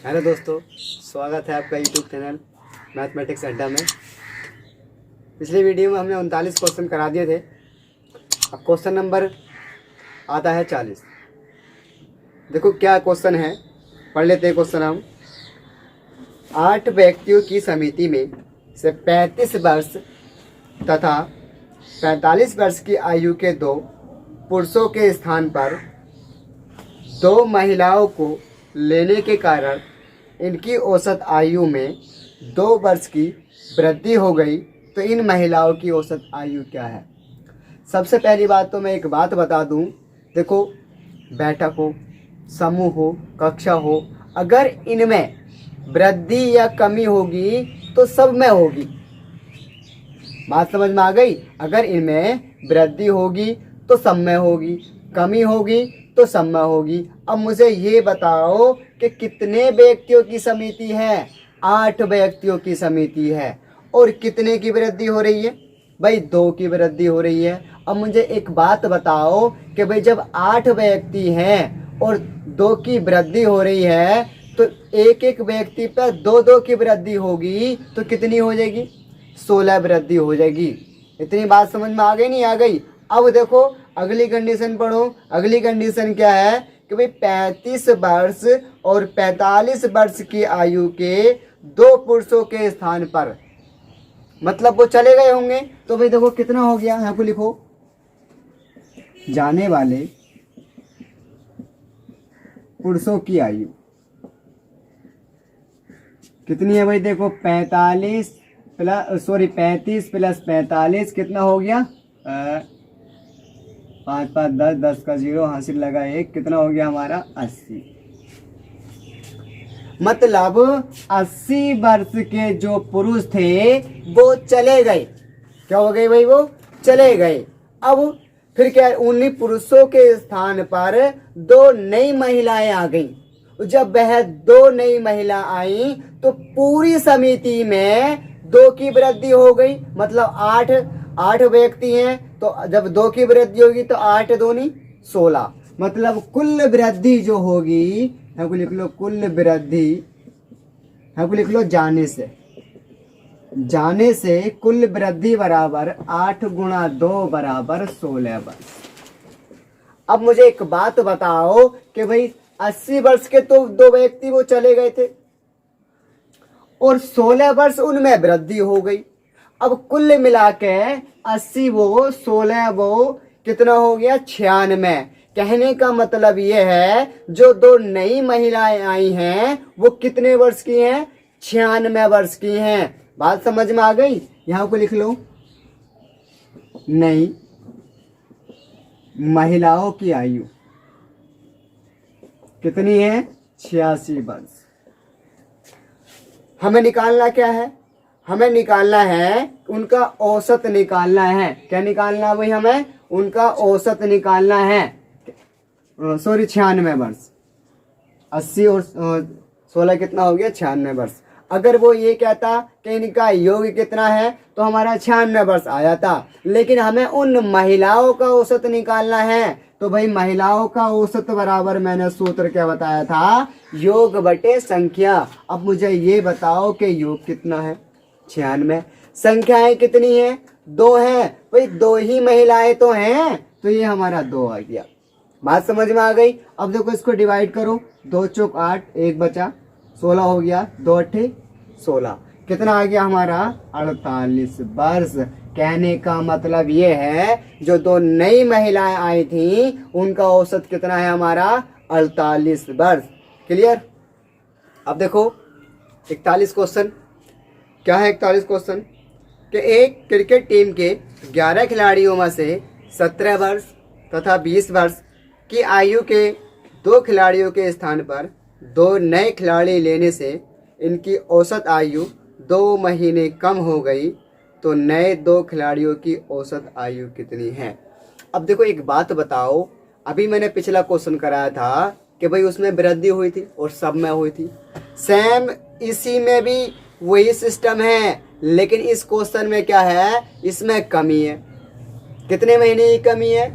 Hello दोस्तों, स्वागत है आपका यूट्यूब चैनल मैथमेटिक्स अड्डा में। पिछली वीडियो में हमने 39 क्वेश्चन करा दिए थे। अब क्वेश्चन नंबर आता है 40। देखो क्या क्वेश्चन है, पढ़ लेते हैं क्वेश्चन हम। 8 व्यक्तियों की समिति में से 35 वर्ष तथा 45 वर्ष की आयु के 2 पुरुषों के स्थान पर 2 महिलाओं को लेने के कारण इनकी औसत आयु में 2 वर्ष की वृद्धि हो गई, तो इन महिलाओं की औसत आयु क्या है? सबसे पहली बात तो मैं एक बात बता दूं। देखो, बैठक हो, समूह हो, कक्षा हो, अगर इनमें वृद्धि या कमी होगी तो सब में होगी। बात समझ में आ गई? अगर इनमें वृद्धि होगी तो सब में होगी, कमी होगी तो सब में होगी। अब मुझे ये बताओ कि कितने व्यक्तियों की समिति है? 8 व्यक्तियों की समिति है। और कितने की वृद्धि हो रही है? भाई 2 की वृद्धि हो रही है। अब मुझे एक बात बताओ कि भाई जब 8 व्यक्ति हैं और 2 की वृद्धि हो रही है तो एक एक व्यक्ति पर 2-2 की वृद्धि होगी तो कितनी हो जाएगी? 16 वृद्धि हो जाएगी। इतनी बात समझ में आ गई? नहीं आ गई? अब देखो अगली कंडीशन पढ़ो। अगली कंडीशन क्या है कि भाई 35 वर्ष और 45 वर्ष की आयु के 2 पुरुषों के स्थान पर, मतलब वो चले गए होंगे। तो भाई देखो कितना हो गया, यहाँ को लिखो। जाने वाले पुरुषों की आयु कितनी है भाई? देखो 35 + 45 कितना हो गया? 5 5 10 10 का 0 हासिल लगा 1, कितना हो गया हमारा? 80। मतलब 80 वर्ष के जो पुरुष थे वो चले गए। क्या हो गए भाई? वो चले गए। अब फिर क्या है? उन्हीं पुरुषों के स्थान पर 2 नई महिलाएं आ गई। जब वह 2 नई महिला आई तो पूरी समिति में 2 की वृद्धि हो गई। मतलब 8 व्यक्ति हैं तो जब 2 की वृद्धि होगी तो 8 दूनी 16। मतलब कुल वृद्धि जो होगी, हमको लिख लो कुल वृद्धि, हमको लिख लो जाने से कुल वृद्धि बराबर 8 × 2 = 16 वर्ष। अब मुझे एक बात बताओ कि भाई 80 वर्ष के तो 2 व्यक्ति वो चले गए थे और 16 वर्ष उनमें वृद्धि हो गई। अब कुल मिला के 80 वो 16 वो कितना हो गया? 96। कहने का मतलब ये है जो 2 नई महिलाएं आई हैं वो कितने वर्ष की हैं? 96 वर्ष की हैं। बात समझ में आ गई? यहां को लिख लो, नई महिलाओं की आयु कितनी है? 86 वर्ष। हमें निकालना क्या है? हमें निकालना है उनका औसत निकालना है। क्या निकालना है भाई? हमें उनका औसत निकालना है। 96 वर्ष। 80 और 16 कितना हो गया? 96 वर्ष। अगर वो ये कहता कि इनका योग कितना है तो हमारा 96 वर्ष आ जाता, लेकिन हमें उन महिलाओं का औसत निकालना है। तो भाई महिलाओं का औसत बराबर मैंने सूत्र क्या बताया था? योग बटे संख्या। अब मुझे ये बताओ कि योग कितना है? 96। संख्याएं कितनी है? 2 हैं। भाई 2 ही महिलाएं तो हैं, तो ये हमारा 2 आ गया। बात समझ में आ गई? अब देखो इसको डिवाइड करो। 2 चौक 8, 1 बचा, 16 हो गया। 2 8 16, कितना आ गया हमारा? 48 वर्ष। कहने का मतलब ये है जो 2 नई महिलाएं आई थी उनका औसत कितना है हमारा? 48 वर्ष। क्लियर? अब देखो 41 क्वेश्चन क्या है? 41 क्वेश्चन कि एक क्रिकेट टीम के 11 खिलाड़ियों में से 17 वर्ष तथा 20 वर्ष की आयु के 2 खिलाड़ियों के स्थान पर 2 नए खिलाड़ी लेने से इनकी औसत आयु 2 महीने कम हो गई, तो नए 2 खिलाड़ियों की औसत आयु कितनी है? अब देखो एक बात बताओ, अभी मैंने पिछला क्वेश्चन कराया था कि भाई उसमें वृद्धि हुई थी और सब में हुई थी। सेम इसी में भी वही सिस्टम है, लेकिन इस क्वेश्चन में क्या है? इसमें कमी है। कितने महीने की कमी है?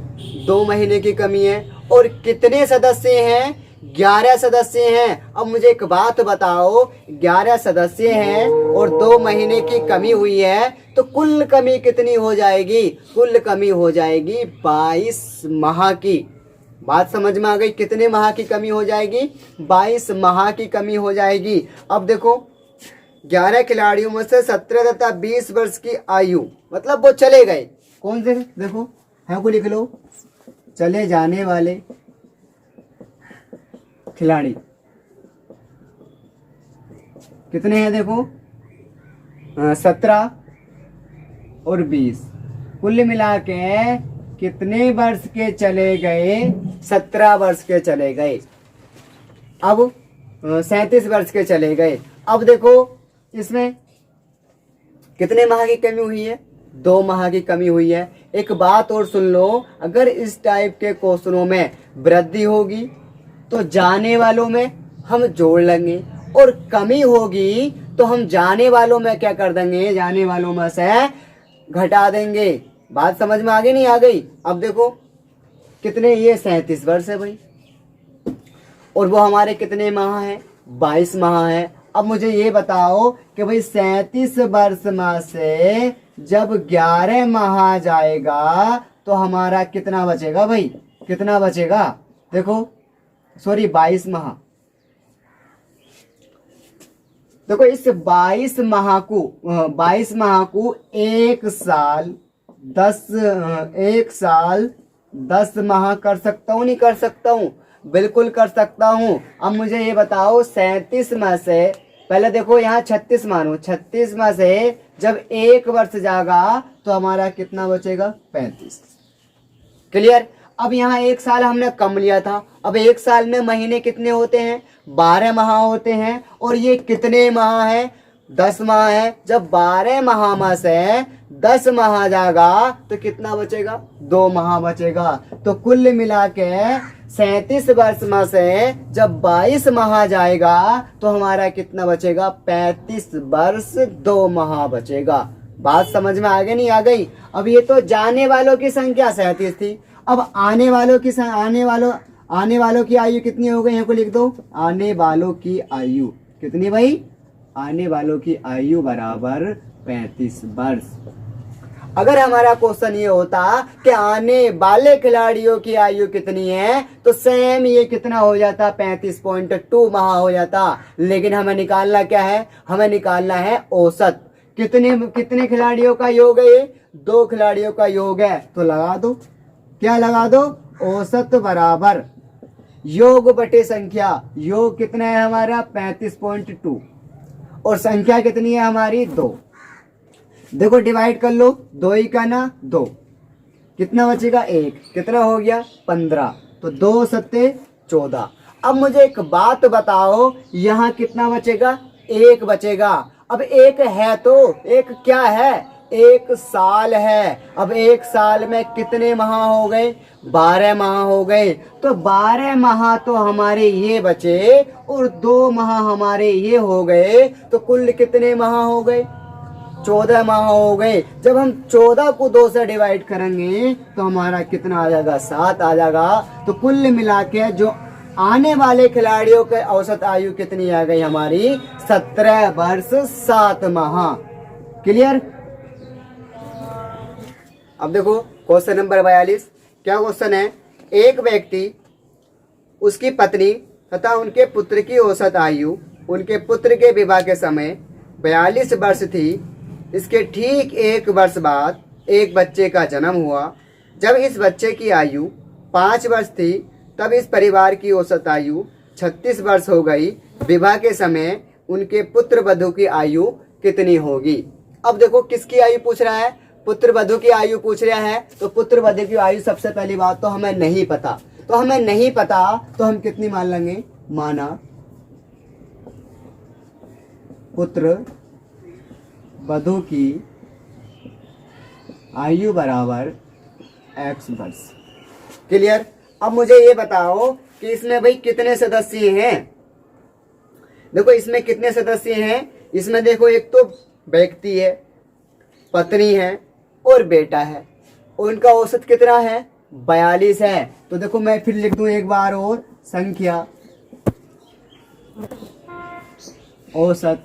2 महीने की कमी है। और कितने सदस्य हैं? 11 सदस्य हैं। अब मुझे एक बात बताओ, 11 सदस्य हैं और 2 महीने की कमी हुई है, तो कुल कमी कितनी हो जाएगी? कुल कमी हो जाएगी 22 माह की। बात समझ में आ गई? कितने माह की कमी हो जाएगी? 22 माह की कमी हो जाएगी। अब देखो 11 खिलाड़ियों में से 17 तथा 20 वर्ष की आयु, मतलब वो चले गए। कौन से? देखो है को लिख लो, चले जाने वाले खिलाड़ी कितने हैं? देखो 17 और 20, कुल मिला के कितने वर्ष के चले गए? 17 वर्ष के चले गए। अब 37 वर्ष के चले गए। अब देखो इसमें कितने माह की कमी हुई है? 2 माह की कमी हुई है। एक बात और सुन लो, अगर इस टाइप के क्वेश्चनों में वृद्धि होगी तो जाने वालों में हम जोड़ लेंगे, और कमी होगी तो हम जाने वालों में क्या कर देंगे? जाने वालों में से घटा देंगे। बात समझ में आ गई नहीं आ गई? अब देखो कितने, ये 37 वर्ष है भाई, और वो हमारे कितने माह हैं? 22 माह है। अब मुझे ये बताओ कि भाई 37 वर्ष माह से जब 11 माह जाएगा तो हमारा कितना बचेगा भाई? कितना बचेगा? देखो सॉरी 22 माह। देखो इस 22 माह को एक साल 10 माह कर सकता हूँ? नहीं कर सकता हूँ? बिल्कुल कर सकता हूँ। अब मुझे ये बताओ 37 माह से, पहले देखो यहाँ 36 मानो, 36 माह से जब 1 वर्ष जाएगा तो हमारा कितना बचेगा? 35। क्लियर? अब यहाँ 1 साल हमने कम लिया था। अब 1 साल में महीने कितने होते हैं? 12 माह होते हैं। और ये कितने माह है? 10 माह है। जब 12 माह में से 10 माह जाएगा तो कितना बचेगा? 2 माह बचेगा। तो कुल मिला के 37 वर्ष में से जब 22 माह जाएगा तो हमारा कितना बचेगा? 35 वर्ष 2 माह बचेगा। बात समझ में आ गई नहीं आ गई? अब ये तो जाने वालों की संख्या 37 थी। अब आने वालों की आयु कितनी हो गई? यहाँ को लिख दो, आने वालों की आयु कितनी भाई? आने वालों की आयु बराबर 35 वर्ष। अगर हमारा क्वेश्चन ये होता कि आने वाले खिलाड़ियों की आयु कितनी है, तो सेम ये कितना हो जाता? 35.2 माह हो जाता। लेकिन हमें निकालना क्या है? हमें निकालना है औसत। कितने खिलाड़ियों का योग है? ये 2 खिलाड़ियों का योग है। तो लगा दो, क्या लगा दो? औसत बराबर योग बटे संख्या। योग कितना है हमारा? 35.2, और संख्या कितनी है हमारी? 2। देखो डिवाइड कर लो, 2 ही का ना 2, कितना बचेगा? 1। कितना हो गया? 15। तो 2 सत्ते 14। अब मुझे एक बात बताओ, यहाँ कितना बचेगा? 1 बचेगा। अब 1 है तो 1 क्या है? 1 साल है। अब 1 साल में कितने माह हो गए? 12 माह हो गए। तो 12 माह तो हमारे ये बचे और 2 माह हमारे ये हो गए, तो कुल कितने माह हो गए? 14 माह हो गए। जब हम 14 को 2 से डिवाइड करेंगे तो हमारा कितना आ जाएगा? 7 आ जाएगा। तो कुल मिला के जो आने वाले खिलाड़ियों के औसत आयु कितनी आ गई हमारी? 17 वर्ष 7 माह। क्लियर? अब देखो क्वेश्चन नंबर 42। क्या क्वेश्चन है? एक व्यक्ति, उसकी पत्नी तथा उनके पुत्र की औसत आयु उनके पुत्र के विवाह के समय 42 वर्ष थी। इसके ठीक 1 वर्ष बाद एक बच्चे का जन्म हुआ। जब इस बच्चे की आयु 5 वर्ष थी तब इस परिवार की औसत आयु 36 वर्ष हो गई। विवाह के समय उनके पुत्र वधू की आयु कितनी होगी? अब देखो किसकी आयु पूछ रहा है? पुत्र वधू की आयु पूछ रहा है। तो पुत्र वधू की आयु सबसे पहली बात तो हमें नहीं पता। तो हमें नहीं पता तो हम कितनी मान लेंगे? माना पुत्र वधू की आयु बराबर x वर्ष। क्लियर? अब मुझे ये बताओ कि इसमें भाई कितने सदस्य हैं? देखो इसमें कितने सदस्य हैं? इसमें देखो एक तो व्यक्ति है, पत्नी है और बेटा है। उनका औसत कितना है? 42 है। तो देखो मैं फिर लिख दूं एक बार और, संख्या औसत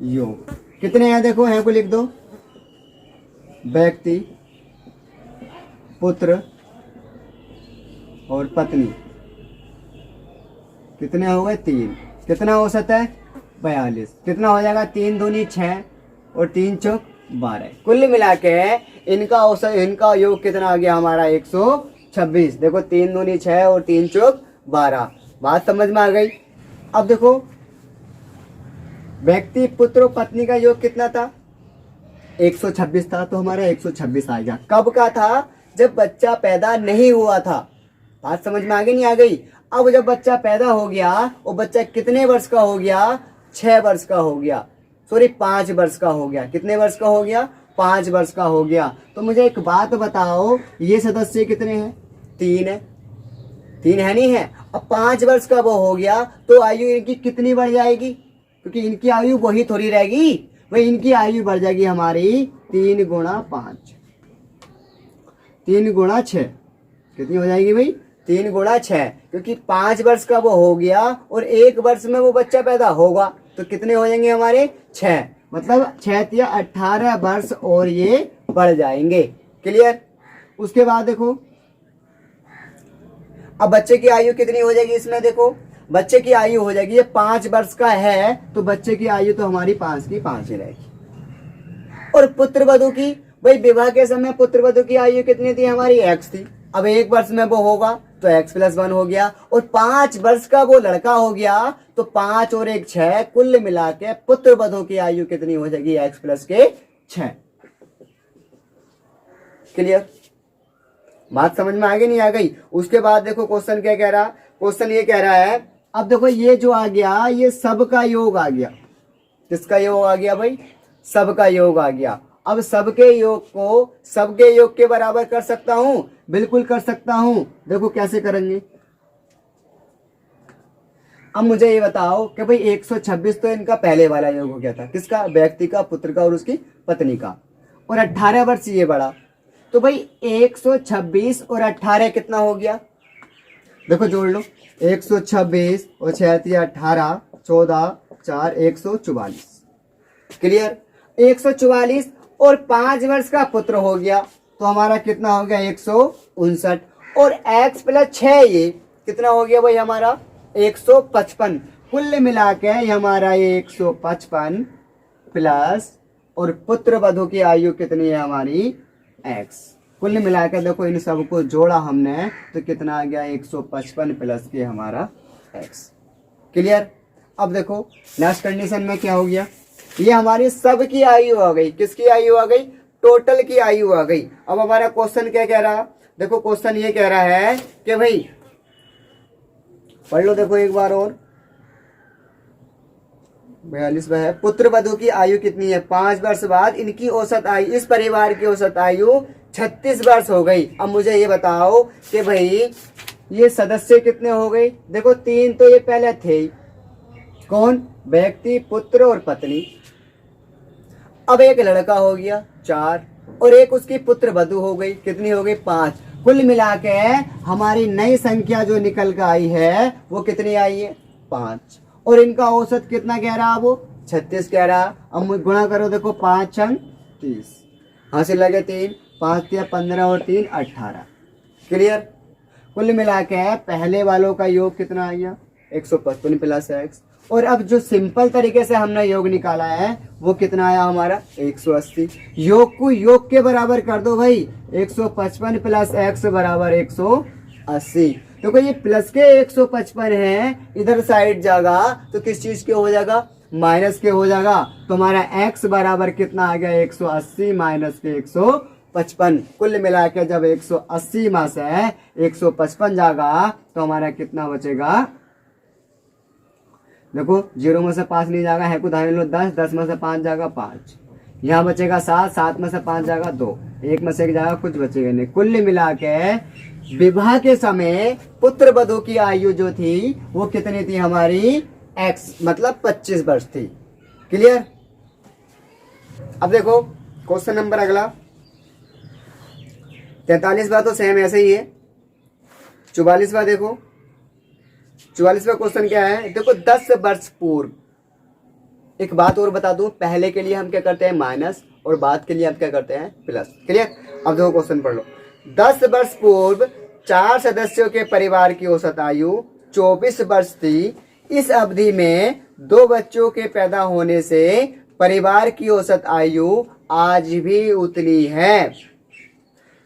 योग कितने हैं? देखो हैं को लिख दो। व्यक्ति, पुत्र और पत्नी कितने हो गए? 3। कितना औसत है? 42। कितना हो जाएगा? 3 दूनी 6 और 3 चौक 12। कुल मिला के इनका औसत, इनका योग कितना आ गया हमारा? 126। देखो 3 दूनी 6 और 3 चौक 12। बात समझ में आ गई? अब देखो व्यक्ति, पुत्र और पत्नी का योग कितना था? 126 था, तो हमारा 126 आ गया। कब का था? जब बच्चा पैदा नहीं हुआ था। बात समझ में आ गई नहीं आ गई? अब जब बच्चा पैदा हो गया, वो बच्चा कितने वर्ष का हो गया? 6 वर्ष का हो गया, सॉरी 5 वर्ष का हो गया। कितने वर्ष का हो गया? 5 वर्ष का हो गया। तो मुझे एक बात बताओ, ये सदस्य कितने हैं? 3 है। 3 है नहीं है? अब 5 वर्ष का वो हो गया तो आयु इनकी कितनी बढ़ जाएगी? क्योंकि इनकी आयु वही थोड़ी रहेगी, वही इनकी आयु बढ़ जाएगी हमारी 3 गुणा 5, 3 गुणा 6। कितनी हो जाएगी भाई? 3 गुणा 6। क्योंकि 5 वर्ष का वो हो गया और 1 वर्ष में वो बच्चा पैदा होगा, तो कितने हो जाएंगे हमारे? 6। मतलब 6 या 18 वर्ष और ये बढ़ जाएंगे। क्लियर? उसके बाद देखो अब बच्चे की आयु कितनी हो जाएगी इसमें? देखो बच्चे की आयु हो जाएगी, ये 5 वर्ष का है तो बच्चे की आयु तो हमारी 5 की 5 ही रहेगी। और पुत्र वधु की, भाई विवाह के समय पुत्र वधु की आयु कितनी थी हमारी? x थी। अब 1 वर्ष में वो होगा तो x + 1 हो गया, और 5 वर्ष का वो लड़का हो गया तो 5 और 1 6, कुल मिला के पुत्र वधु की आयु कितनी हो जाएगी? x + के 6। क्लियर? बात समझ में आ गई नहीं आ गई? उसके बाद देखो क्वेश्चन क्या कह रहा? क्वेश्चन ये कह रहा है, अब देखो ये जो आ गया ये सबका योग आ गया। किसका योग आ गया भाई? सबका योग आ गया। अब सबके योग को सबके योग के बराबर कर सकता हूं? बिल्कुल कर सकता हूं। देखो कैसे करेंगे। अब मुझे ये बताओ कि भाई 126 तो इनका पहले वाला योग हो गया था। किसका? व्यक्ति का, पुत्र का और उसकी पत्नी का। और 18 वर्ष ये बढ़ा, तो भाई 126 और 18 कितना हो गया? देखो जोड़ लो, 126 और 6 18, 14 4 144। क्लियर? 144 और 5 वर्ष का पुत्र हो गया तो हमारा कितना हो गया? 159। और x + 6 ये कितना हो गया भाई हमारा? 155। कुल मिला के हमारा ये 155 प्लस, और पुत्र वधु की आयु कितनी है हमारी? x। कुल मिला के देखो इन सबको जोड़ा हमने तो कितना आ गया? 155 प्लस के हमारा x। क्लियर? अब देखो नेक्स्ट कंडीशन में क्या हो गया? ये हमारी सबकी आयु आ गई। किसकी आयु आ गई? टोटल की आयु आ गई। अब हमारा क्वेश्चन क्या कह रहा? देखो क्वेश्चन ये कह रहा है कि भाई पढ़ लो, देखो एक बार और। 42 है। पुत्र वधु की आयु कितनी है? 5 वर्ष बाद इनकी औसत आयु, इस परिवार की औसत आयु 36 वर्ष हो गई। अब मुझे ये बताओ कि भाई ये सदस्य कितने हो गए? देखो 3 तो ये पहले थे ही। कौन? व्यक्ति, पुत्र और पत्नी। अब एक लड़का हो गया 4, और एक उसकी पुत्र वधु हो गई। कितनी हो गई? 5। कुल मिला के हमारी नई संख्या जो निकल कर आई है वो कितनी आई है? 5। और इनका औसत कितना कह रहा? वो 36 कह रहा। अब गुणा करो, देखो 5 छंग 30, हासिल लगे 3, 5 या 15 और 3 18। क्लियर? कुल मिला के पहले वालों का योग कितना आ गया? 155 प्लस x। और अब जो सिंपल तरीके से हमने योग निकाला है वो कितना आया हमारा? 180। योग को योग के बराबर कर दो भाई, 155 प्लस x बराबर 180। देखो ये प्लस के 155 है, इधर साइड जाएगा तो किस चीज के हो जाएगा? माइनस के हो जाएगा। तो हमारा x बराबर कितना आ गया? 180 माइनस के 155। कुल मिला के जब 180 में से 155 जाएगा तो हमारा कितना बचेगा? देखो 0 में से 5 नहीं जाएगा, है को धारे लो 10, 10 में से 5 जाएगा 5, यहाँ बचेगा 7, 7 में से 5 जाएगा 2, 1 में से 1 जाएगा, कुछ बचेगा नहीं। कुल मिला के विवाह के समय पुत्र वधु की आयु जो थी वो कितनी थी हमारी? x, मतलब 25 वर्ष थी। क्लियर? अब देखो क्वेश्चन नंबर अगला 43वां तो सेम ऐसे ही है। 44वां देखो, 44वां क्वेश्चन क्या है, देखो 10 वर्ष पूर्व। एक बात और बता दूं, पहले के लिए हम क्या करते हैं माइनस, और बाद के लिए हम क्या करते हैं प्लस। क्लियर। अब देखो क्वेश्चन पढ़ लो। 10 वर्ष पूर्व 4 सदस्यों के परिवार की औसत आयु 24 वर्ष थी। इस अवधि में 2 बच्चों के पैदा होने से परिवार की औसत आयु आज भी उतनी है।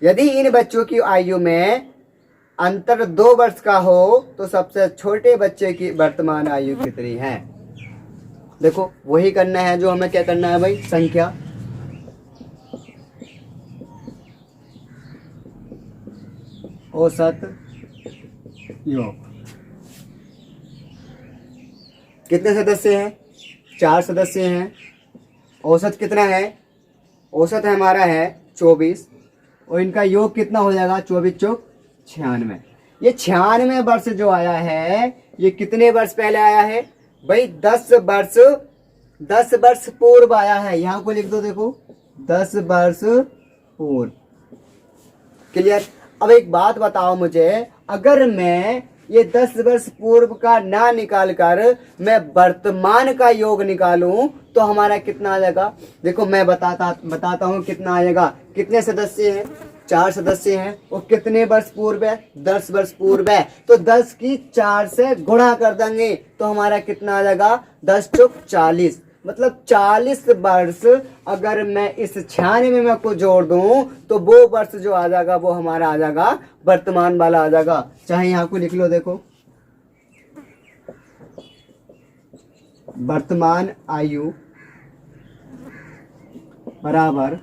यदि इन बच्चों की आयु में अंतर 2 वर्ष का हो तो सबसे छोटे बच्चे की वर्तमान आयु कितनी है। देखो वही करना है जो हमें क्या करना है भाई, संख्या। औसत योग। कितने सदस्य हैं, 4 सदस्य हैं। औसत कितना है, औसत हमारा है 24, और इनका योग कितना हो जाएगा, 24 चौक 96। ये 96 वर्ष जो आया है, ये कितने वर्ष पहले आया है भाई, 10 वर्ष पूर्व आया है। यहां को लिख दो, देखो 10 वर्ष पूर्व। क्लियर। अब एक बात बताओ मुझे, अगर मैं ये 10 वर्ष पूर्व का ना निकाल कर मैं वर्तमान का योग निकालूं तो हमारा कितना आ जाएगा। देखो मैं बताता हूं कितना आएगा। कितने सदस्य हैं, 4 सदस्य हैं, और कितने वर्ष पूर्व है, 10 वर्ष पूर्व है। तो 10 की 4 से गुणा कर देंगे तो हमारा कितना आ जाएगा, 10 चौक 40। मतलब 40 वर्ष अगर मैं इस 96 में को जोड़ दूं तो वो वर्ष जो आ जाएगा वो हमारा आ जाएगा वर्तमान वाला आ जाएगा। चाहे यहां को लिख लो, देखो वर्तमान आयु बराबर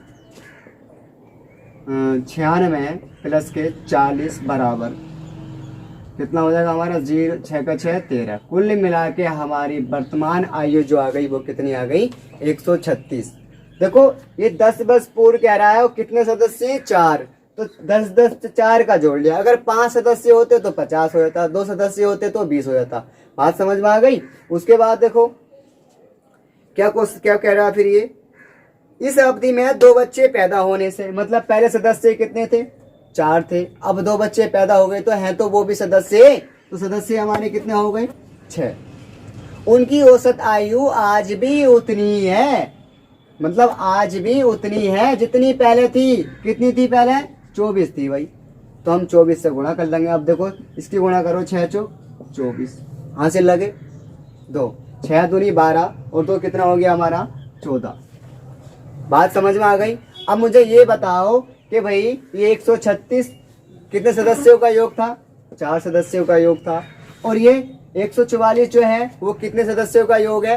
96 प्लस के 40 बराबर कितना हो जाएगा हमारा, 0 6 का 6 13। कुल मिला के हमारी वर्तमान आयु जो आ गई वो कितनी आ गई, 136। देखो ये 10 वर्ष पूर्व कह रहा है, और कितने सदस्य हैं, 4। तो 10 4 का जोड़ लिया। अगर 5 सदस्य होते तो 50 हो जाता, 2 सदस्य होते तो 20 हो जाता। बात समझ में आ गई। उसके बाद देखो क्या कह रहा है फिर ये, इस अवधि में 2 बच्चे पैदा होने से, मतलब पहले सदस्य कितने थे, 4 थे। अब 2 बच्चे पैदा हो गए तो हैं तो वो भी सदस्य, तो सदस्य हमारे कितने हो गए, 6। उनकी औसत आयु आज भी उतनी है, मतलब आज भी उतनी है जितनी पहले थी। कितनी थी पहले, 24 थी भाई। तो हम 24 से गुणा कर लेंगे। अब देखो इसकी गुणा करो, 6 चौक 24, हासिल लगे 2, 6 दूनी 12, और 2 कितना हो गया हमारा, 14। बात समझ में आ गई। अब मुझे ये बताओ कि भाई ये 136 कितने सदस्यों का योग था, 4 सदस्यों का योग था। और ये 144 जो है वो कितने सदस्यों का योग है,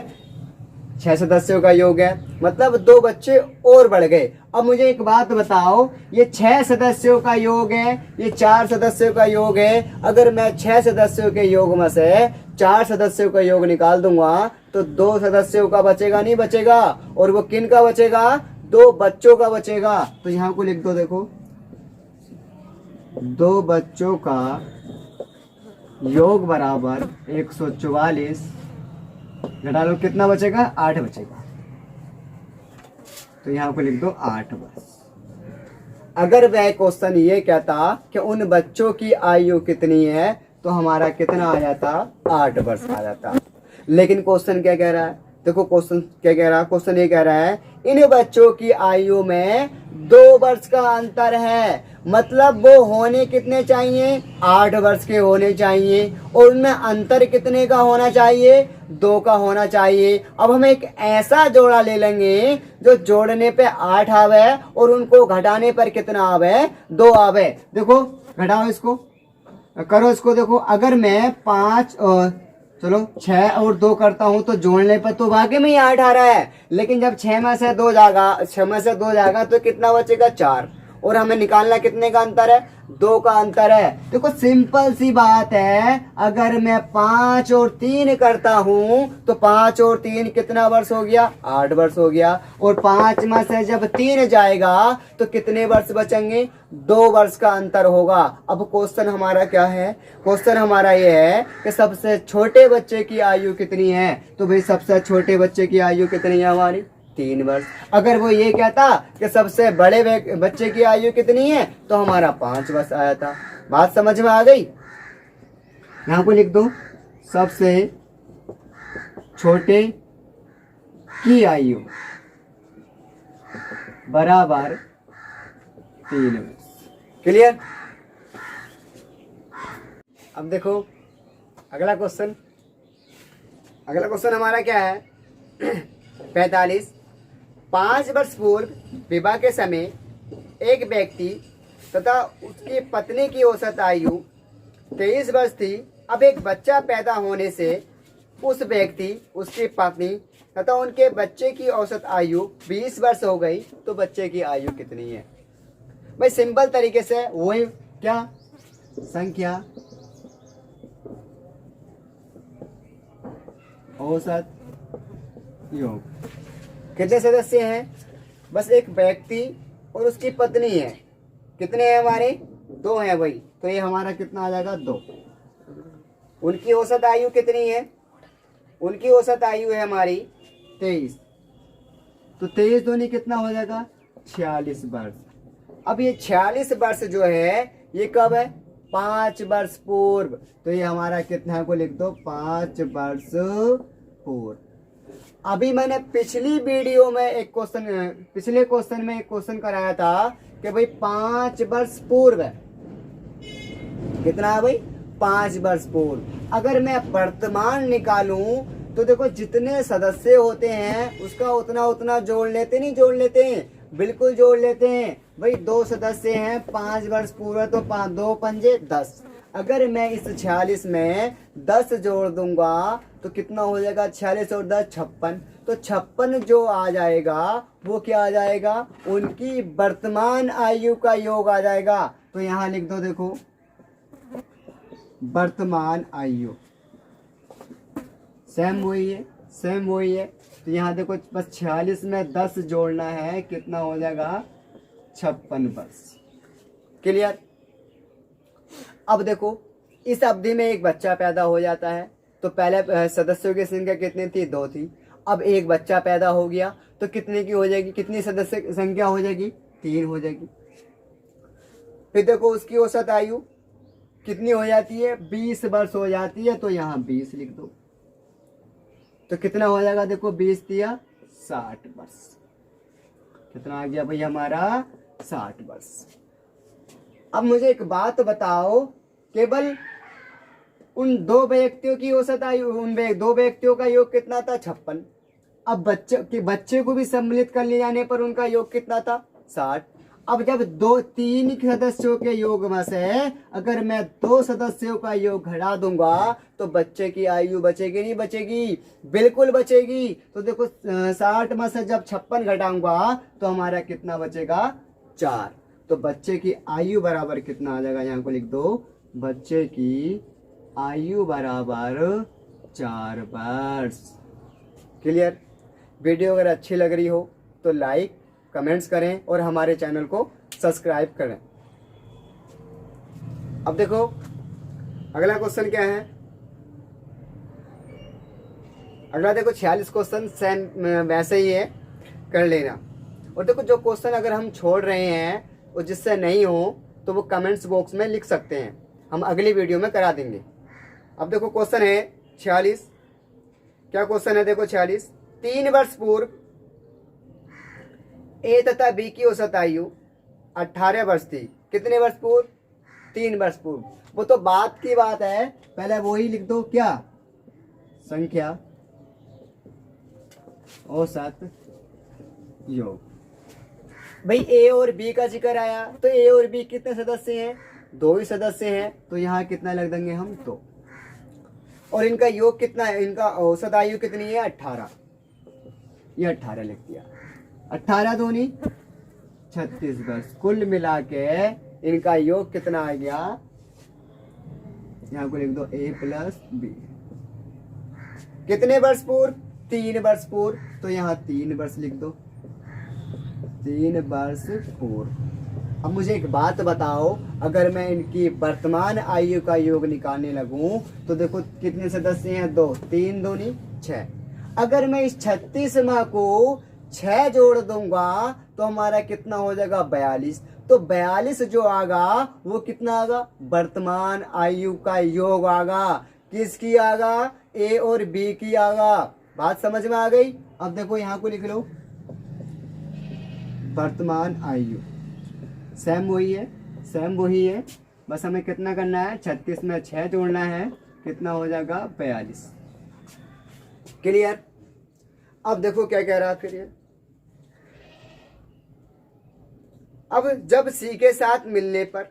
6 सदस्यों का योग है। मतलब 2 बच्चे और बढ़ गए। अब मुझे एक बात बताओ, ये 6 सदस्यों का योग है, ये 4 सदस्यों का योग है। अगर मैं 6 सदस्यों के योग में से 4 सदस्यों का योग निकाल दूंगा तो 2 सदस्यों का बचेगा, नहीं बचेगा। और वो किन का बचेगा, 2 बच्चों का बचेगा। तो यहां को लिख दो, देखो 2 बच्चों का योग बराबर 144, घटा लो कितना बचेगा, 8 बचेगा। तो यहां को लिख दो 8 वर्ष। अगर वह क्वेश्चन ये कहता कि उन बच्चों की आयु कितनी है तो हमारा कितना आ जाता, 8 वर्ष आ जाता। लेकिन क्वेश्चन क्या कह रहा है, देखो क्वेश्चन क्या कह रहा है, क्वेश्चन ये कह रहा है इन बच्चों की आयु में 2 वर्ष का अंतर है। मतलब वो होने कितने चाहिए, 8 वर्ष के होने चाहिए, और उनमें अंतर कितने का होना चाहिए, 2 का होना चाहिए। अब हम एक ऐसा जोड़ा ले लेंगे जो जोड़ने पे 8 आवे और उनको घटाने पर कितना आवे, 2 आवे। देखो घटाओ इसको, करो इसको। देखो अगर मैं 5 और चलो 6 और 2 करता हूं तो जोड़ने पर तो वाकई में ही 8 आ रहा है। लेकिन जब 6 में से 2 जाएगा तो कितना बचेगा, 4। और हमें निकालना कितने का अंतर है, 2 का अंतर है। देखो सिंपल सी बात है, अगर मैं 5 और 3 करता हूं तो 5 और 3 कितना वर्ष हो गया, 8 वर्ष हो गया। और 5 में से जब 3 जाएगा तो कितने वर्ष बचेंगे, 2 वर्ष का अंतर होगा। अब क्वेश्चन हमारा क्या है, क्वेश्चन हमारा ये है कि सबसे छोटे बच्चे की आयु कितनी है। तो भाई सबसे छोटे बच्चे की आयु कितनी है हमारी, 3 वर्ष। अगर वो ये कहता कि सबसे बड़े बच्चे की आयु कितनी है तो हमारा 5 वर्ष आया था। बात समझ में आ गई। यहाँ को लिख दो सबसे छोटे की आयु बराबर 3 वर्ष। क्लियर। अब देखो अगला क्वेश्चन हमारा क्या है 45। 5 वर्ष पूर्व विवाह के समय एक व्यक्ति तथा उसकी पत्नी की औसत आयु 23 वर्ष थी। अब एक बच्चा पैदा होने से उस व्यक्ति, उसकी पत्नी तथा उनके बच्चे की औसत आयु 20 वर्ष हो गई, तो बच्चे की आयु कितनी है? भाई सिंपल तरीके से वही क्या संख्या औसत योग। कितने सदस्य हैं? बस एक व्यक्ति और उसकी पत्नी है। कितने हैं हमारे? 2 हैं भाई, तो ये हमारा कितना आ जाएगा 2। उनकी औसत आयु कितनी है? उनकी औसत आयु है हमारी 23, तो 23 दूनी कितना हो जाएगा 46 वर्ष। अब ये 46 वर्ष जो है ये कब है? 5 वर्ष पूर्व, तो ये हमारा कितना है को लिख दो 5 वर्ष पूर्व। अभी मैंने पिछले क्वेश्चन में एक क्वेश्चन कराया था कि भाई 5 वर्ष पूर्व है। कितना है भाई? 5 वर्ष पूर्व। अगर मैं वर्तमान निकालूं तो देखो जितने सदस्य होते हैं उसका उतना जोड़ लेते, नहीं जोड़ लेते हैं? बिल्कुल जोड़ लेते हैं भाई। 2 सदस्य हैं 5 वर्ष पूर्व, तो 2 पंजे 10। अगर मैं इस 46 में 10 जोड़ दूंगा तो कितना हो जाएगा? 46 और 10 56। तो 56 जो आ जाएगा वो क्या आ जाएगा? उनकी वर्तमान आयु का योग आ जाएगा। तो यहाँ लिख दो, देखो वर्तमान आयु सेम वही है। तो यहाँ देखो बस 46 में 10 जोड़ना है, कितना हो जाएगा 56 वर्ष। क्लियर। अब देखो इस अवधि में एक बच्चा पैदा हो जाता है, तो पहले सदस्यों की संख्या कितनी थी? 2 थी। अब एक बच्चा पैदा हो गया तो कितने की हो जाएगी? कितनी सदस्य संख्या हो जाएगी? 3 हो जाएगी। फिर देखो उसकी औसत आयु कितनी हो जाती है? 20 वर्ष हो जाती है, तो यहाँ 20 लिख दो। तो कितना हो जाएगा? देखो 20 दिया 60 वर्ष। कितना आ गया भाई हमारा? 60 वर्ष। अब मुझे एक बात बताओ, केवल उन 2 व्यक्तियों की औसत आयु, उन 2 व्यक्तियों का योग कितना था? 56। अब बच्चे को भी सम्मिलित कर ले जाने पर उनका योग कितना था? 60। अब जब 3 सदस्यों के योग में से अगर मैं 2 सदस्यों का योग घटा दूंगा तो बच्चे की आयु बचेगी नहीं बचेगी? बिल्कुल बचेगी। तो देखो 60 में से जब 56 घटाऊंगा तो हमारा कितना बचेगा? 4। तो बच्चे की आयु बराबर कितना आ जाएगा? यहाँ को लिख दो, बच्चे की आयु बराबर 4 वर्ष। क्लियर। वीडियो अगर अच्छी लग रही हो तो लाइक कमेंट्स करें और हमारे चैनल को सब्सक्राइब करें। अब देखो अगला क्वेश्चन क्या है? अगला देखो 46 क्वेश्चन सेम वैसे ही है, कर लेना। और देखो जो क्वेश्चन अगर हम छोड़ रहे हैं और जिससे नहीं हो तो वो कमेंट्स बॉक्स में लिख सकते हैं, हम अगली वीडियो में करा देंगे। अब देखो क्वेश्चन है 46। क्या क्वेश्चन है? देखो 46। 3 वर्ष पूर्व ए तथा बी की औसत आयु 18 वर्ष थी। कितने वर्ष पूर्व? 3 वर्ष पूर्व। वो तो बात की बात है, पहले वो ही लिख दो। क्या? संख्या औसत योग। भाई ए और बी का जिक्र आया तो ए और बी कितने सदस्य हैं? 2 ही सदस्य हैं, तो यहाँ कितना लग देंगे हम? 2। और इनका योग कितना है? इनका औसत आयु कितनी है? 18। ये 18 लिख दिया। 18 दूनी 36 वर्ष। कुल मिला के इनका योग कितना आ गया? यहाँ को लिख दो a प्लस बी। कितने वर्ष पूर्व? 3 वर्ष पूर्व, तो यहाँ 3 वर्ष लिख दो। 3 वर्ष पूर्व। अब मुझे एक बात बताओ, अगर मैं इनकी वर्तमान आयु का योग निकालने लगूं तो देखो कितने सदस्य हैं? 2। 3 दूनी 6। अगर मैं इस 36 माह को 6 जोड़ दूंगा तो हमारा कितना हो जाएगा? 42। तो 42 जो आगा वो कितना आगा? वर्तमान आयु का योग आगा। किसकी आगा, ए और बी की आगा। बात समझ में आ गई। अब देखो यहाँ को लिख लो, वर्तमान आयु सेम वही है, सेम वही है, बस हमें कितना करना है, 36 में 6 जोड़ना है, कितना हो जाएगा 42। क्लियर। अब देखो क्या कह रहा है फिर ये, अब जब सी के साथ मिलने पर,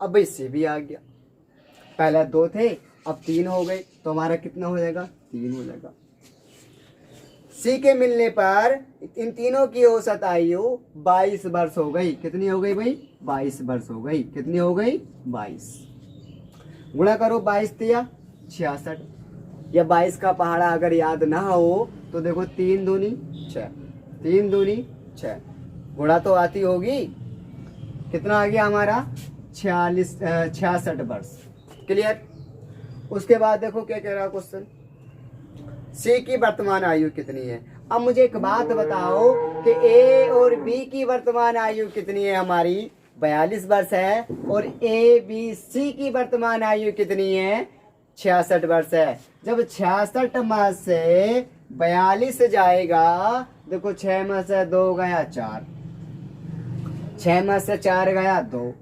अब भाई सी भी आ गया, पहले 2 थे अब 3 हो गए, तो हमारा कितना हो जाएगा, 3 हो जाएगा। सी के मिलने पर इन तीनों की औसत आयु 22 वर्ष हो गई। कितनी हो गई भाई, 22 वर्ष हो गई। कितनी हो गई, 22। गुणा करो, 22 तिया 66, या 22 का पहाड़ा अगर याद ना हो तो देखो 3 दूनी 6, 3 दूनी 6, गुणा तो आती होगी। कितना आ गया हमारा, 66 वर्ष। क्लियर। उसके बाद देखो क्या कह रहा है क्वेश्चन, सी की वर्तमान आयु कितनी है। अब मुझे एक बात बताओ कि ए और बी की वर्तमान आयु कितनी है, हमारी 42 वर्ष है, और ए बी सी की वर्तमान आयु कितनी है, 66 वर्ष है। जब 66 में से 42 जाएगा, देखो 6 में से 2 गया 4, 6 में से 4 गया 2,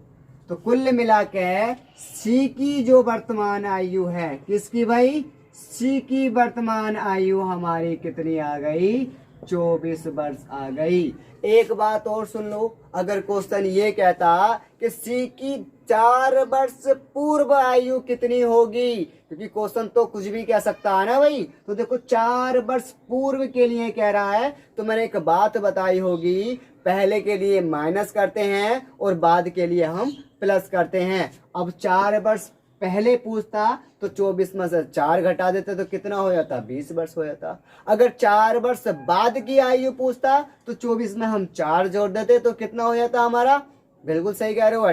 तो कुल मिला के सी की जो वर्तमान आयु है, किसकी भाई, सी की वर्तमान आयु हमारी कितनी आ गई, 24 वर्ष आ गई। एक बात और सुन लो, अगर क्वेश्चन ये कहता कि सी की 4 वर्ष पूर्व आयु कितनी होगी, क्योंकि क्वेश्चन तो कुछ भी कह सकता है ना भाई, तो देखो 4 वर्ष पूर्व के लिए कह रहा है, तो मैंने एक बात बताई होगी, पहले के लिए माइनस करते हैं और बाद के लिए हम प्लस करते हैं। अब 4 वर्ष पहले पूछता तो 24 में से 4 घटा देते तो कितना हो जाता, 20 वर्ष हो जाता। अगर 4 वर्ष बाद की आयु पूछता तो 24 में हम 4 जोड़ देते तो कितना हो जाता हमारा, बिल्कुल सही कह रहे हो,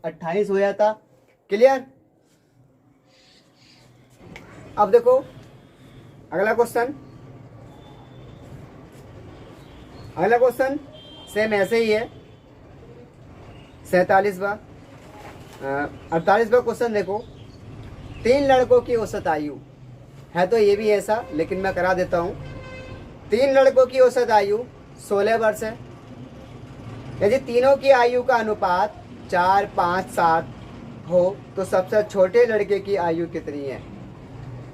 28 हो जाता। क्लियर। अब देखो अगला क्वेश्चन, अगला क्वेश्चन सेम ऐसे ही है, 47वां 48वां क्वेश्चन देखो, 3 लड़कों की औसत आयु है, तो ये भी ऐसा, लेकिन मैं करा देता हूं। 3 लड़कों की औसत आयु 16 वर्ष है। यदि तीनों की आयु का अनुपात 4, 5, 7 हो तो सबसे छोटे लड़के की आयु कितनी है।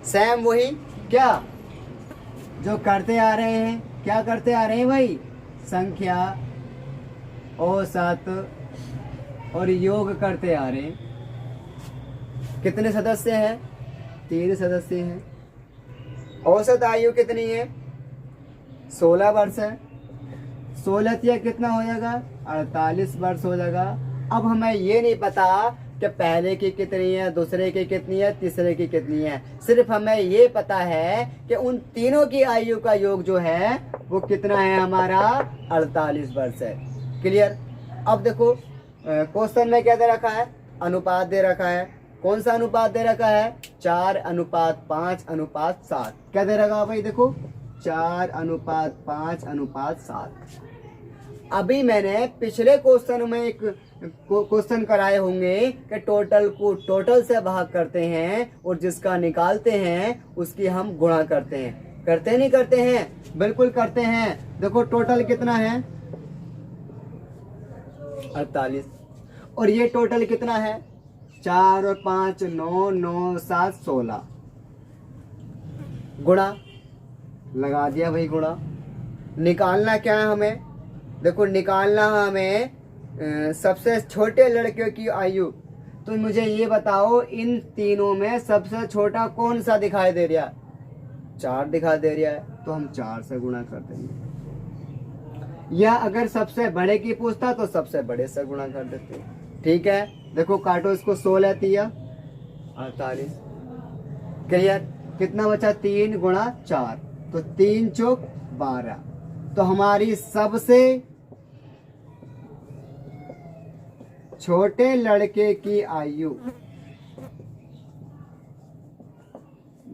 सेम वही क्या जो करते आ रहे हैं, क्या करते आ रहे हैं भाई, संख्या, औसत और योग करते आ रहे हैं। कितने सदस्य हैं, 3 सदस्य हैं। औसत आयु कितनी है, 16 वर्ष है। 16 तिया कितना हो जाएगा, 48 वर्ष हो जाएगा। अब हमें ये नहीं पता कि पहले की कितनी है, दूसरे की कितनी है, तीसरे की कितनी है, सिर्फ हमें ये पता है कि उन तीनों की आयु का योग जो है वो कितना है हमारा, 48 वर्ष है। क्लियर। अब देखो क्वेश्चन में क्या दे रखा है, अनुपात दे रखा है। कौन सा अनुपात दे रखा है, 4:5:7। क्या दे रखा है भाई, देखो 4:5:7। अभी मैंने पिछले क्वेश्चन में एक क्वेश्चन कराए होंगे कि टोटल को टोटल से भाग करते हैं और जिसका निकालते हैं उसकी हम गुणा करते हैं। करते नहीं करते हैं, बिल्कुल करते हैं। देखो टोटल कितना है, 48, और ये टोटल कितना है, 4 और 5 9, 9 7 16। गुणा लगा दिया भाई, गुणा। निकालना क्या है हमें, देखो निकालना हमें सबसे छोटे लड़के की आयु। तो मुझे ये बताओ इन तीनों में सबसे छोटा कौन सा दिखाई दे रहा है, 4 दिखाई दे रहा है, तो हम 4 से गुणा कर देंगे। या अगर सबसे बड़े की पूछता तो सबसे बड़े से गुणा कर देते। ठीक है, देखो काटो इसको, 16 तिया 48। क्लियर। कितना बचा, 3 गुणा 4, तो 3 चौक 12। तो हमारी सबसे छोटे लड़के की आयु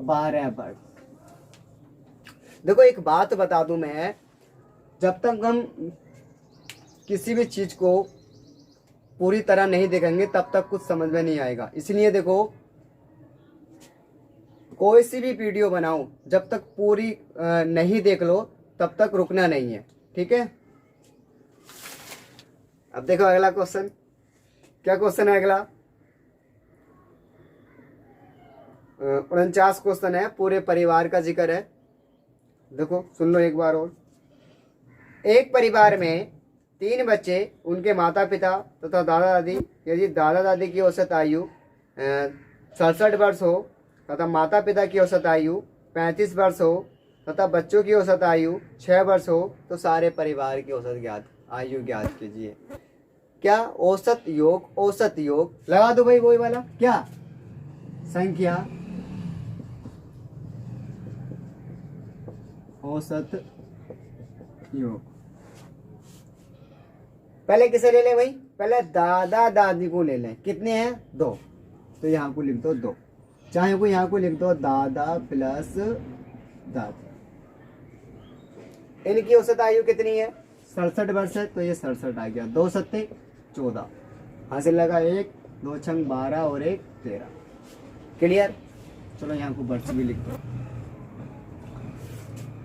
12 वर्ष। देखो एक बात बता दूं मैं, जब तक हम किसी भी चीज को पूरी तरह नहीं देखेंगे तब तक कुछ समझ में नहीं आएगा। इसलिए देखो कोई सी भी वीडियो बनाऊं, जब तक पूरी नहीं देख लो तब तक रुकना नहीं है, ठीक है। अब देखो अगला क्वेश्चन, क्या क्वेश्चन है अगला? 49 क्वेश्चन है, पूरे परिवार का जिक्र है। देखो सुन लो एक बार और। एक परिवार में 3 बच्चे, उनके माता पिता तथा दादा दादी, यदि दादा दादी की औसत आयु 67 वर्ष हो तथा माता पिता की औसत आयु 35 वर्ष हो तथा बच्चों की औसत आयु 6 वर्ष हो, तो सारे परिवार की औसत आयु ज्ञात कीजिए। क्या? औसत योग लगा दो भाई, वही वाला। क्या? संख्या औसत योग। पहले किसे ले लें भाई? पहले दादा दादी को ले लें। कितने हैं? 2। तो यहाँ को लिख दो 2, चाहे को यहाँ को लिख दो दादा प्लस दादी। इनकी औसत आयु कितनी है? 67 वर्ष है, तो ये 67 आ गया। 2 सत्ते 14, हासिल लगा 1, 2 छंग 12 और 1 13। क्लियर? चलो यहाँ को वर्ष भी लिख दो।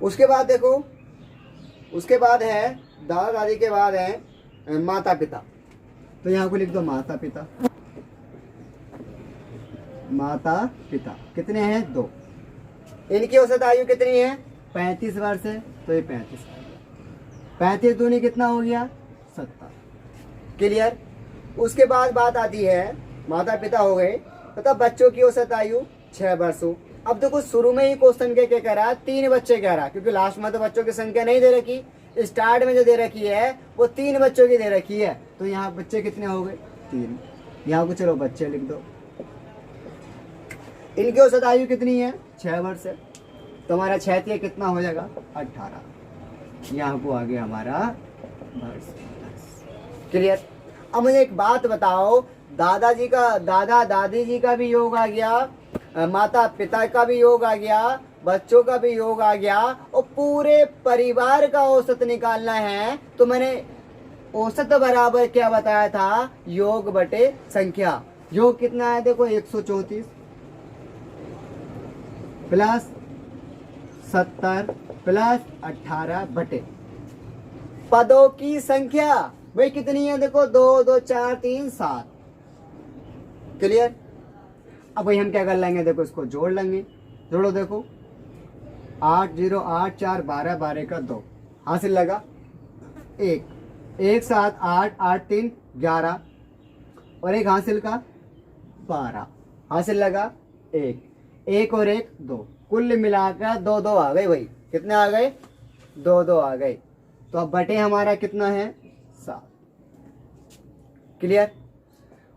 उसके बाद देखो, उसके बाद है दादा दादी के बाद है माता पिता, तो यहाँ को लिख दो माता पिता। माता पिता कितने हैं? 2। इनकी औसत आयु कितनी है? 35 वर्ष है, तो ये 35 आ गया। 35 दूनी कितना हो गया? 70। क्लियर? उसके बाद बात आती है, माता पिता हो गए तथा बच्चों की औसत आयु 6 वर्ष हो। अब देखो शुरू में ही क्वेश्चन के क्या कह रहा है? 3 बच्चे कह रहा है, क्योंकि लास्ट में तो बच्चों की संख्या नहीं दे रखी, स्टार्ट में जो दे रखी है वो 3 बच्चों की दे रखी है। तो यहाँ बच्चे कितने हो गए? 3। यहाँ को चलो बच्चे लिख दो। इनकी औसत आयु कितनी है? 6 वर्ष है, तो हमारा 6 कितना हो जाएगा? 18। यहाँ को आ गया हमारा वर्ष। क्लियर? अब मुझे एक बात बताओ, दादाजी का, दादा दादी जी का भी योग आ गया, माता पिता का भी योग आ गया, बच्चों का भी योग आ गया, और पूरे परिवार का औसत निकालना है। तो मैंने औसत बराबर क्या बताया था? योग बटे संख्या। योग कितना है? देखो 134 प्लस 70 प्लस 18 बटे पदों की संख्या। भाई कितनी है? देखो 2 2 4 3 7। क्लियर? अब भाई हम क्या कर लेंगे? देखो इसको जोड़ लेंगे। जोड़ो, देखो 8 0 8 4 12 12 का 2, हासिल लगा 1 1 7 8 8 3 11 और 1 हासिल का 12, हासिल लगा 1 1 और 1 2, कुल मिलाकर 2 2 आ गए। भाई कितने आ गए? 2 2 आ गए। तो अब बटे हमारा कितना है? 7। क्लियर?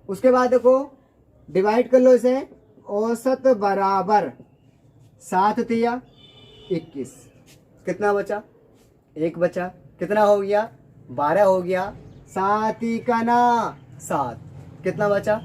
उसके बाद देखो डिवाइड कर लो इसे। औसत बराबर 7 तिया 21, कितना बचा? 1 बचा। कितना हो गया? 12 हो गया। 7 का ना 7, कितना बचा?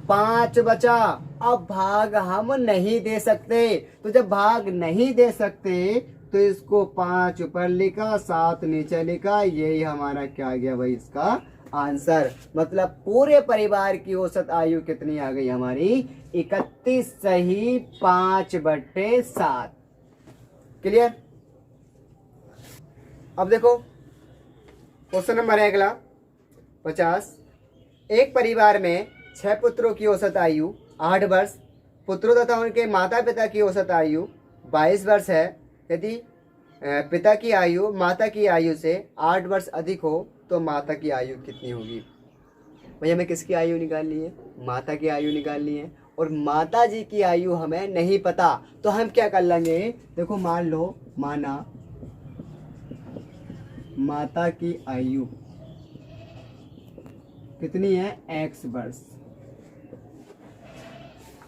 5 बचा। अब भाग हम नहीं दे सकते, तो जब भाग नहीं दे सकते तो इसको 5 ऊपर लिखा, 7 नीचे लिखा, यही हमारा क्या गया भाई? इसका आंसर। मतलब पूरे परिवार की औसत आयु कितनी आ गई हमारी? 31 सही 5 बटे 7। क्लियर? अब देखो क्वेश्चन नंबर है अगला 50। एक परिवार में 6 पुत्रों की औसत आयु 8 वर्ष, पुत्रों तथा उनके माता पिता की औसत आयु 22 वर्ष है। यदि पिता की आयु माता की आयु से 8 वर्ष अधिक हो तो माता की आयु कितनी होगी? भाई हमें किसकी आयु निकालनी है? माता की आयु निकालनी है, और माता जी की आयु हमें नहीं पता, तो हम क्या कर लेंगे? देखो मान लो, माना माता की आयु कितनी है? x वर्ष।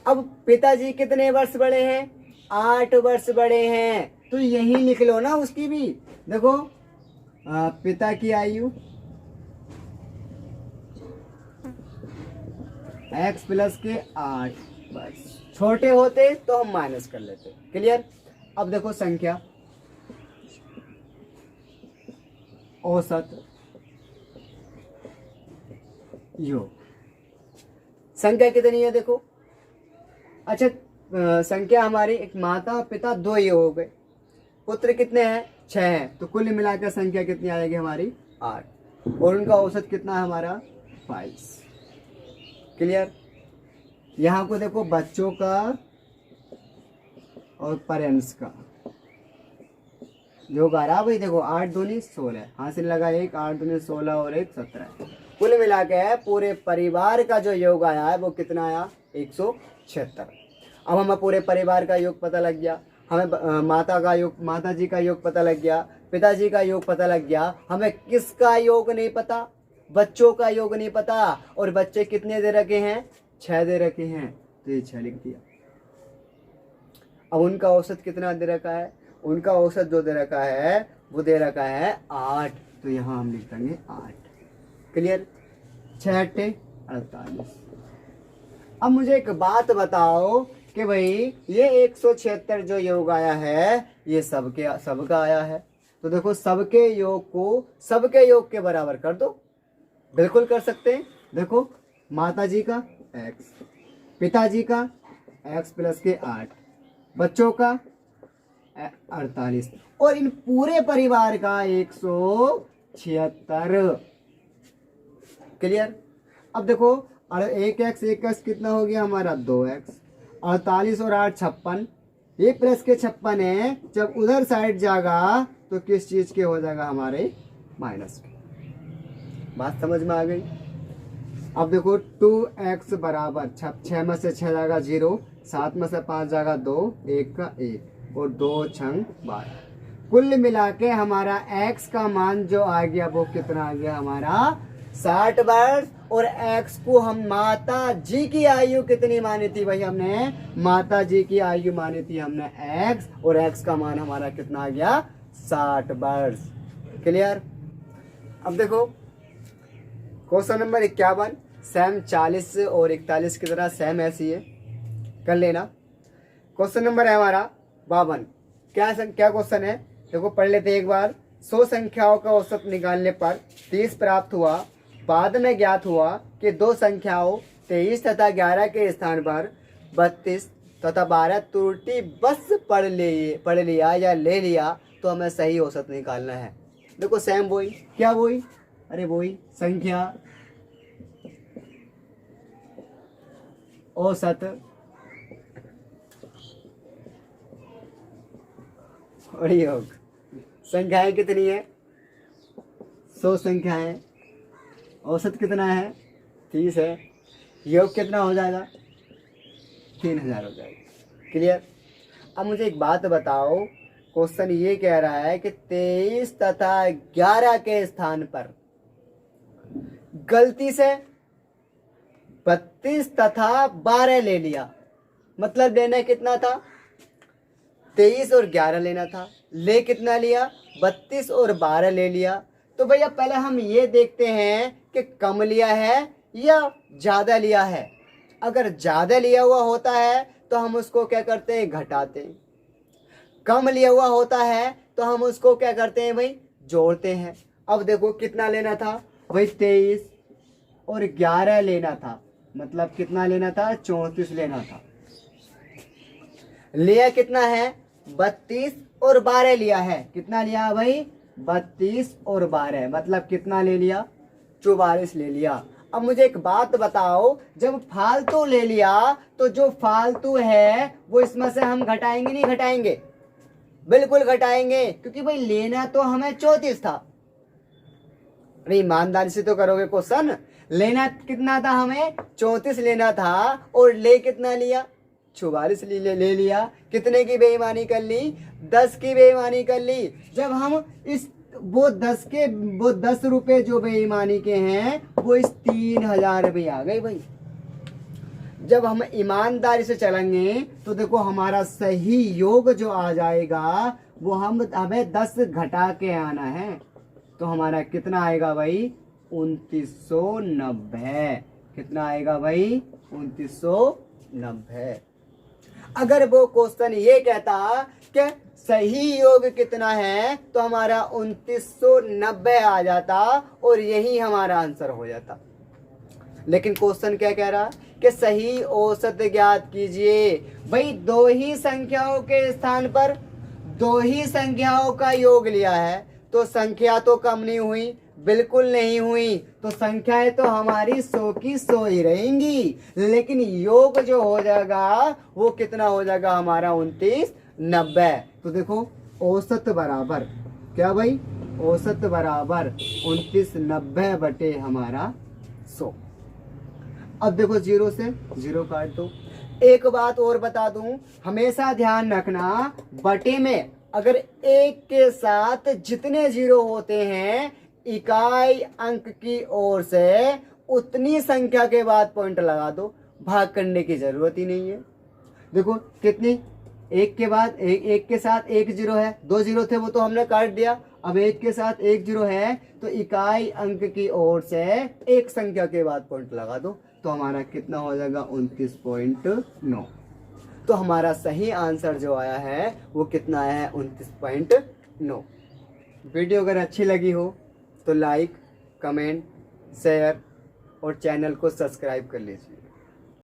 अब पिताजी कितने वर्ष बड़े हैं? 8 वर्ष बड़े हैं, तो यही लिख लो ना उसकी भी। देखो पिता की आयु x प्लस के 8 वर्ष। छोटे होते तो हम माइनस कर लेते। क्लियर? अब देखो संख्या औसत योग। संख्या कितनी है? देखो अच्छा संख्या हमारी एक माता पिता 2 ये हो गए, पुत्र कितने हैं 6 हैं, तो कुल मिलाकर संख्या कितनी आएगी हमारी 8, और उनका औसत कितना है हमारा 22। क्लियर। यहाँ को देखो बच्चों का और पेरेंट्स का योग आ रहा भाई, देखो 8 दूनी 16, हासिल लगा 1, 8 दूनी 16 और 1 17, कुल मिला के पूरे परिवार का जो योग आया है वो कितना आया 176। अब हमें पूरे परिवार का योग पता लग गया, हमें माता जी का योग पता लग गया, पिताजी का योग पता लग गया, हमें किसका योग नहीं पता, बच्चों का योग नहीं पता, और बच्चे कितने दे रखे हैं 6 दे रखे हैं, तो ये 6 लिख दिया। अब उनका औसत कितना दे रखा है, उनका औसत जो दे रखा है वो दे रखा है 8, तो यहाँ हम लिख देंगे 8। क्लियर। 6 8 48। अब मुझे एक बात बताओ कि भाई ये 176 जो योग आया है ये सबका आया है, तो देखो सबके योग को सबके योग के बराबर कर दो, बिल्कुल कर सकते हैं। देखो माता जी का x, पिताजी का x प्लस के 8, बच्चों का 48, और इन पूरे परिवार का 176। क्लियर। अब देखो 1x कितना हो गया हमारा 2x, 48 और 8 56, ये प्लस के 56 है, जब उधर साइड जाएगा तो किस चीज के हो जाएगा हमारे माइनस के। बात समझ में आ गई। अब देखो 2x बराबर 6 में से 6 जाएगा 0, 7 में से 5 जाएगा 2, 1 का 1 और 2 6 12, कुल मिला के हमारा x का मान जो आ गया वो कितना आ गया हमारा 60 वर्ष। और x को हम माता जी की आयु कितनी मानी थी भाई, हमने माता जी की आयु मानी थी हमने x, और x का मान हमारा कितना आ गया 60 वर्ष। क्लियर। अब देखो क्वेश्चन नंबर 51 सेम 40 और 41 की तरह सेम ऐसी है, कर लेना। क्वेश्चन नंबर है हमारा 52। क्या क्वेश्चन है देखो पढ़ लेते एक बार। 100 संख्याओं का औसत निकालने पर 30 प्राप्त हुआ, बाद में ज्ञात हुआ कि 2 संख्याओं 23 तथा 11 के स्थान पर 32 तथा 12 त्रुटि बस पढ़ लिया या ले लिया, तो हमें सही औसत निकालना है। देखो सेम वही, क्या वही, अरे वही संख्या औसत और योग। संख्याएं कितनी है 100 संख्याएं, औसत कितना है 30 है, योग कितना हो जाएगा 3000 हो जाएगा। क्लियर। अब मुझे एक बात बताओ, क्वेश्चन ये कह रहा है कि 23 तथा 11 के स्थान पर गलती से 32 तथा 12 ले लिया, मतलब लेना कितना था 23 और 11 लेना था, ले कितना लिया 32 और 12 ले लिया। तो भैया पहले हम ये देखते हैं कि कम लिया है या ज़्यादा लिया है। अगर ज़्यादा लिया हुआ होता है तो हम उसको क्या करते हैं घटाते हैं, कम लिया हुआ होता है तो हम उसको क्या करते हैं भाई जोड़ते हैं। अब देखो कितना लेना था भाई 23 और 11 लेना था, मतलब कितना लेना था 34 लेना था, लिया कितना है 32 और 12 लिया है, कितना लिया भाई 32 और 12, मतलब कितना ले लिया 44 ले लिया। अब मुझे एक बात बताओ, जब फालतू ले लिया तो जो फालतू है वो इसमें से हम घटाएंगे नहीं घटाएंगे, बिल्कुल घटाएंगे, क्योंकि भाई लेना तो हमें 34 था। अरे ईमानदारी से तो करोगे क्वेश्चन, लेना कितना था हमें 34 लेना था, और ले कितना लिया 44 ले लिया। कितने की बेईमानी कर ली 10 की बेईमानी कर ली। जब हम इस वो 10 रुपए जो बेईमानी के हैं वो इस 3000 रुपये आ गए भाई। जब हम ईमानदारी से चलेंगे तो देखो हमारा सही योग जो आ जाएगा वो हमें 10 घटा के आना है, तो हमारा कितना आएगा भाई 2990। कितना आएगा भाई 2990। अगर वो क्वेश्चन ये कहता कि सही योग कितना है तो हमारा 2990 आ जाता और यही हमारा आंसर हो जाता। लेकिन क्वेश्चन क्या कह रहा कि कि सही औसत ज्ञात कीजिए। भाई दो ही संख्याओं के स्थान पर दो ही संख्याओं का योग लिया है, तो संख्या तो कम नहीं हुई, बिल्कुल नहीं हुई। तो संख्याएं तो हमारी 100 की 100 ही रहेंगी, लेकिन योग जो हो जाएगा वो कितना हो जाएगा हमारा 29 90। तो देखो औसत बराबर क्या भाई, औसत बराबर 29 90 बटे हमारा 100। अब देखो 0 से 0 काट दो। एक बात और बता दूं, हमेशा ध्यान रखना, बटे में अगर एक के साथ जितने 0 होते हैं इकाई अंक की ओर से उतनी संख्या के बाद पॉइंट लगा दो, भाग करने की जरूरत ही नहीं है। देखो कितनी, एक के बाद एक के साथ एक 0 है, 2 0 थे वो तो हमने काट दिया, अब एक के साथ एक 0 है तो इकाई अंक की ओर से एक संख्या के बाद पॉइंट लगा दो, तो हमारा कितना हो जाएगा 29.9। तो हमारा सही आंसर जो आया है वो कितना आया है 29.9। वीडियो अगर अच्छी लगी हो तो लाइक, कमेंट, शेयर और चैनल को सब्सक्राइब कर लीजिए।